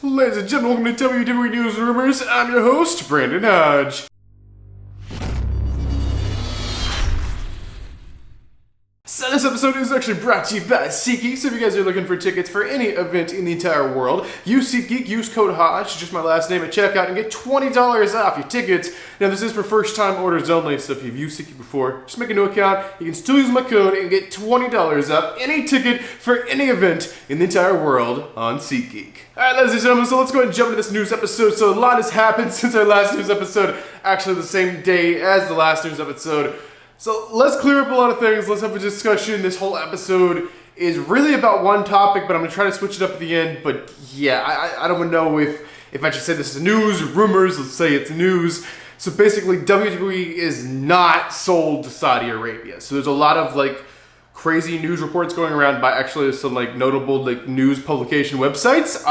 Ladies and gentlemen, welcome to WWE News Rumors. I'm your host, Brandon Hodge. So this episode is actually brought to you by SeatGeek. So if you guys are looking for tickets for any event in the entire world, use SeatGeek, use code Hodge, just my last name at checkout, and get $20 off your tickets. Now this is for first time orders only, so if you've used SeatGeek before, just make a new account. You can still use my code and get $20 off any ticket for any event in the entire world on SeatGeek. Alright, ladies and gentlemen, so let's go ahead and jump into this news episode. So a lot has happened since our last news episode, actually the same day as the last news episode. So let's clear up a lot of things, let's have a discussion. This whole episode is really about one topic, but I'm going to try to switch it up at the end. But yeah, I don't know if I should say this is news or rumors. Let's say it's news. So basically, WWE is not sold to Saudi Arabia. So there's a lot of like crazy news reports going around by actually some like notable like news publication websites.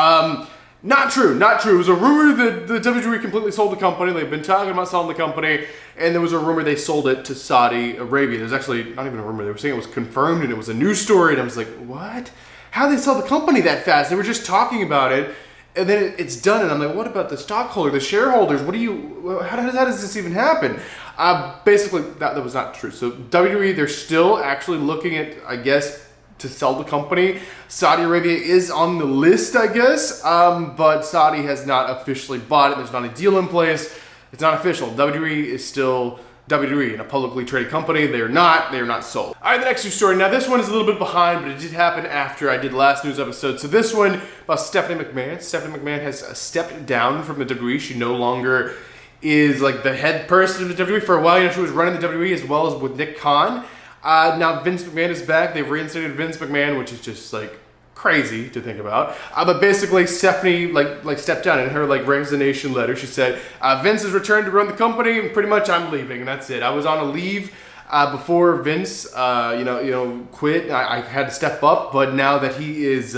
Not true. It was a rumor that the WWE completely sold the company. They've been talking about selling the company, and there was a rumor they sold it to Saudi Arabia. There's actually not even a rumor. They were saying it was confirmed, and it was a news story, and I was like, what? How did they sell the company that fast? They were just talking about it, and then it's done, and I'm like, what about the stockholder, the shareholders? How does this even happen? Basically, that was not true. So WWE, they're still actually looking at, I guess, to sell the company. Saudi Arabia is on the list, I guess, but Saudi has not officially bought it. There's not a deal in place. It's not official. WWE is still WWE, and a publicly traded company. They are not sold. All right, the next news story. Now, this one is a little bit behind, but it did happen after I did last news episode. So this one about Stephanie McMahon. Stephanie McMahon has stepped down from the WWE. She no longer is like the head person of the WWE. For a while, she was running the WWE as well as with Nick Khan. Now Vince McMahon is back. They've reinstated Vince McMahon, which is just like crazy to think about. But basically, Stephanie like stepped down in her like resignation letter. She said, "Vince has returned to run the company, and pretty much I'm leaving, and that's it. I was on a leave before Vince, quit. I had to step up, but now that he is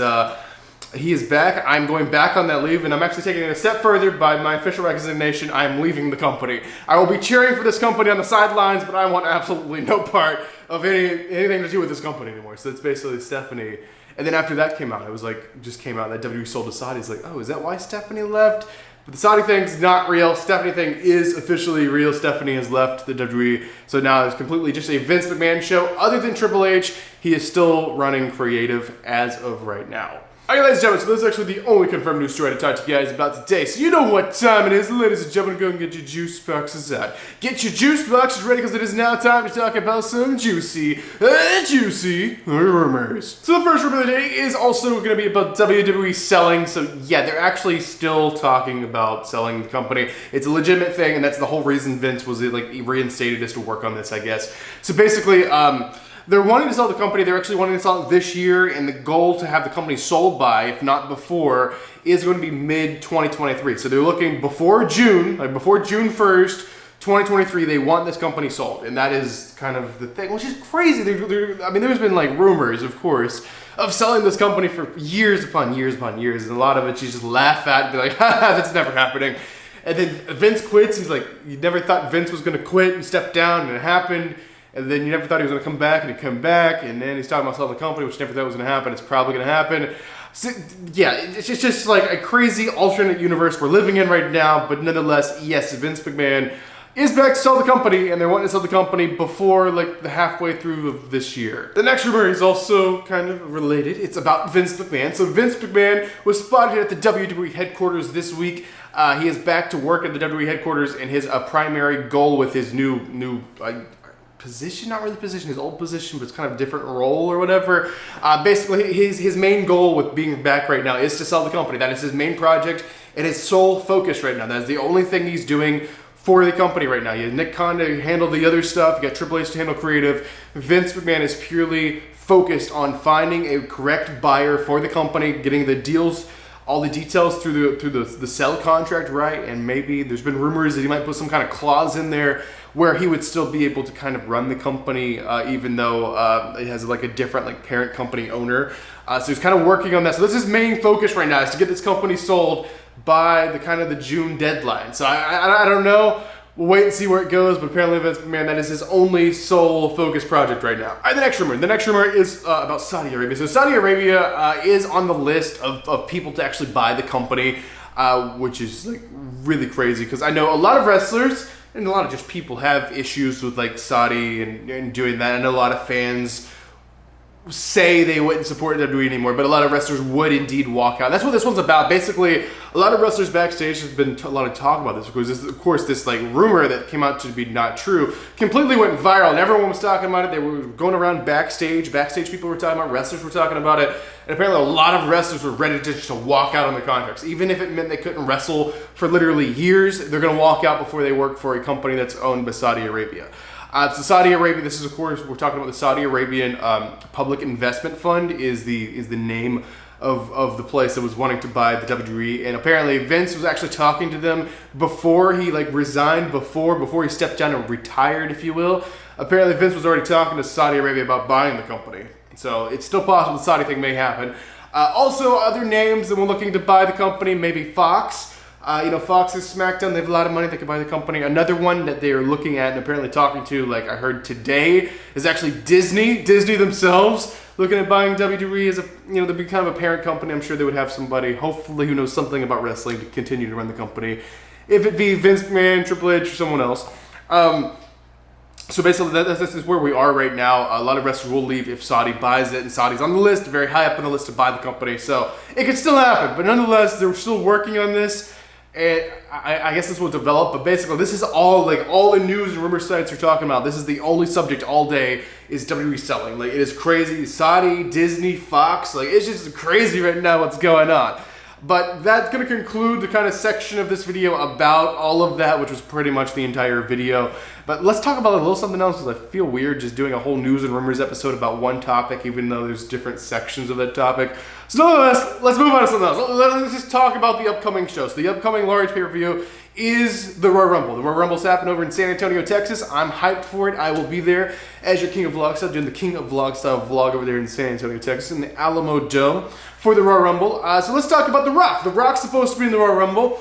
back, I'm going back on that leave, and I'm actually taking it a step further by my official resignation. I'm leaving the company. I will be cheering for this company on the sidelines, but I want absolutely no part of anything to do with this company anymore." So that's basically Stephanie. And then after that came out, it was like, just came out that WWE sold to Saudi. It's like, oh, is that why Stephanie left? But the Saudi thing's not real. Stephanie thing is officially real. Stephanie has left the WWE. So now it's completely just a Vince McMahon show. Other than Triple H, he is still running creative as of right now. Alright, ladies and gentlemen, so this is actually the only confirmed news story to talk to you guys about today. So you know what time it is. Ladies and gentlemen, go and get your juice boxes out. Get your juice boxes ready, because it is now time to talk about some juicy rumors. So the first rumor of the day is also going to be about WWE selling. So yeah, they're actually still talking about selling the company. It's a legitimate thing, and that's the whole reason Vince was like reinstated, is to work on this, I guess. So basically, they're wanting to sell the company. They're actually wanting to sell it this year, and the goal to have the company sold by, if not before, is going to be mid-2023. So they're looking before June, like before June 1st, 2023, they want this company sold. And that is kind of the thing, which is crazy. I mean, there's been like rumors, of course, of selling this company for years upon years upon years. And a lot of it you just laugh at and be like, haha, that's never happening. And then Vince quits. He's like, you never thought Vince was going to quit and step down, and it happened. And then you never thought he was going to come back, and he come back, and then he's talking about selling the company, which you never thought was going to happen. It's probably going to happen. So, yeah, it's just like a crazy alternate universe we're living in right now, but nonetheless, yes, Vince McMahon is back to sell the company, and they're wanting to sell the company before like the halfway through of this year. The next rumor is also kind of related. It's about Vince McMahon. So Vince McMahon was spotted at the WWE headquarters this week. He is back to work at the WWE headquarters, and his primary goal with his new position, not really position, his old position, but it's kind of a different role or whatever. Basically, his main goal with being back right now is to sell the company. That is his main project and his sole focus right now. That is the only thing he's doing for the company right now. You have Nick Khan to handle the other stuff. You got Triple H to handle creative. Vince McMahon is purely focused on finding a correct buyer for the company, getting the deals, all the details through the sell contract right, and maybe there's been rumors that he might put some kind of clause in there where he would still be able to kind of run the company, even though it has like a different like parent company owner. So he's kind of working on that. So this is his main focus right now, is to get this company sold by the June deadline. So I don't know We'll wait and see where it goes, but apparently Vince McMahon, that is his only sole focus project right now. All right, the next rumor. The next rumor is about Saudi Arabia. So Saudi Arabia is on the list of people to actually buy the company, which is like really crazy because I know a lot of wrestlers and a lot of just people have issues with like Saudi and doing that. I know a lot of fans say they wouldn't support WWE anymore, but a lot of wrestlers would indeed walk out. That's what this one's about. Basically, a lot of wrestlers backstage has been a lot of talk about this because, of course, this like rumor that came out to be not true completely went viral, and everyone was talking about it. They were going around backstage. Backstage people were talking about it. Wrestlers were talking about it, and apparently a lot of wrestlers were ready to just walk out on their contracts, even if it meant they couldn't wrestle for literally years. They're going to walk out before they work for a company that's owned by Saudi Arabia. So Saudi Arabia, this is of course, we're talking about the Saudi Arabian Public Investment Fund is the name of the place that was wanting to buy the WWE, and apparently Vince was actually talking to them before he like resigned, before he stepped down and retired, if you will. Apparently Vince was already talking to Saudi Arabia about buying the company, so it's still possible the Saudi thing may happen. Also, other names that were looking to buy the company, maybe Fox. Fox is SmackDown. They have a lot of money. They could buy the company. Another one that they are looking at and apparently talking to, like I heard today, is actually Disney. Disney themselves looking at buying WWE as they'd be kind of a parent company. I'm sure they would have somebody, hopefully, who knows something about wrestling to continue to run the company. If it be Vince McMahon, Triple H, or someone else. So basically, this is where we are right now. A lot of wrestlers will leave if Saudi buys it, and Saudi's on the list, very high up on the list to buy the company. So it could still happen, but nonetheless, they're still working on this. And I guess this will develop, but basically this is all the news and rumor sites are talking about. This is the only subject all day is WWE selling. Like, it is crazy. Saudi, Disney, Fox, like it's just crazy right now what's going on. But that's going to conclude the kind of section of this video about all of that, which was pretty much the entire video. But let's talk about a little something else, because I feel weird just doing a whole news and rumors episode about one topic, even though there's different sections of that topic. So nonetheless, let's move on to something else. Let's just talk about the upcoming show. So the upcoming large pay-per-view is the Royal Rumble. The Royal Rumble's happening over in San Antonio, Texas. I'm hyped for it. I will be there as your King of Vlog style, doing the King of Vlog style vlog over there in San Antonio, Texas, in the Alamo Dome for the Royal Rumble. So let's talk about The Rock. The Rock's supposed to be in the Royal Rumble.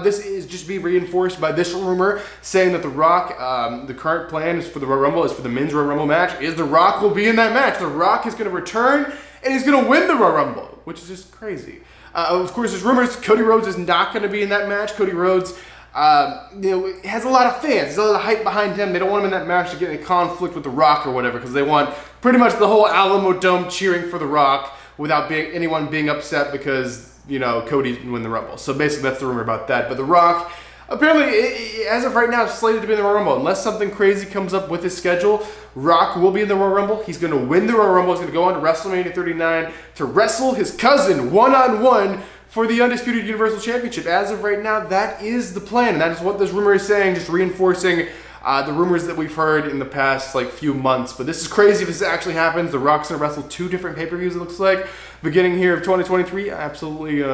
This is just be reinforced by this rumor saying that The Rock, the current plan is for the Royal Rumble, is for the men's Royal Rumble match, is The Rock will be in that match. The Rock is going to return, and he's going to win the Royal Rumble, which is just crazy. Of course, there's rumors Cody Rhodes is not going to be in that match. Cody Rhodes has a lot of fans. There's a lot of hype behind him. They don't want him in that match to get in a conflict with The Rock or whatever, because they want pretty much the whole Alamo Dome cheering for The Rock without anyone being upset because, Cody didn't win the Rumble. So basically that's the rumor about that. But The Rock, apparently, as of right now, is slated to be in the Royal Rumble. Unless something crazy comes up with his schedule, Rock will be in the Royal Rumble. He's going to win the Royal Rumble. He's going to go on to WrestleMania 39 to wrestle his cousin one-on-one for the Undisputed Universal Championship. As of right now, that is the plan. And that is what this rumor is saying, just reinforcing the rumors that we've heard in the past few months. But this is crazy if this actually happens. The Rock's going to wrestle 2 different pay-per-views, it looks like, beginning here of 2023. Absolutely,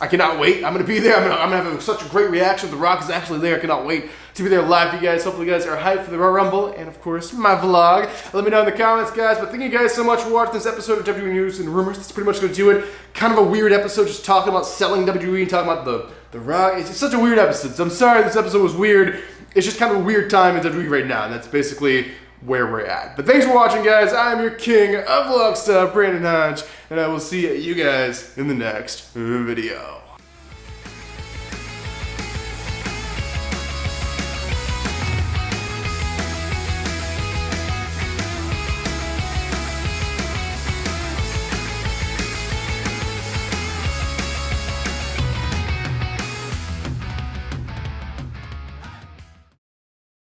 I cannot wait. I'm going to be there. I'm going to have such a great reaction. The Rock is actually there. I cannot wait to be there live for you guys. Hopefully you guys are hyped for the Royal Rumble and, of course, my vlog. Let me know in the comments, guys. But thank you guys so much for watching this episode of WWE News and Rumors. That's pretty much going to do it. Kind of a weird episode, just talking about selling WWE and talking about the Rock. It's such a weird episode. So I'm sorry this episode was weird. It's just kind of a weird time in WWE right now, and that's basically where we're at. But thanks for watching, guys. I'm your King of Vlog Stuff, Brandon Hodge, and I will see you guys in the next video.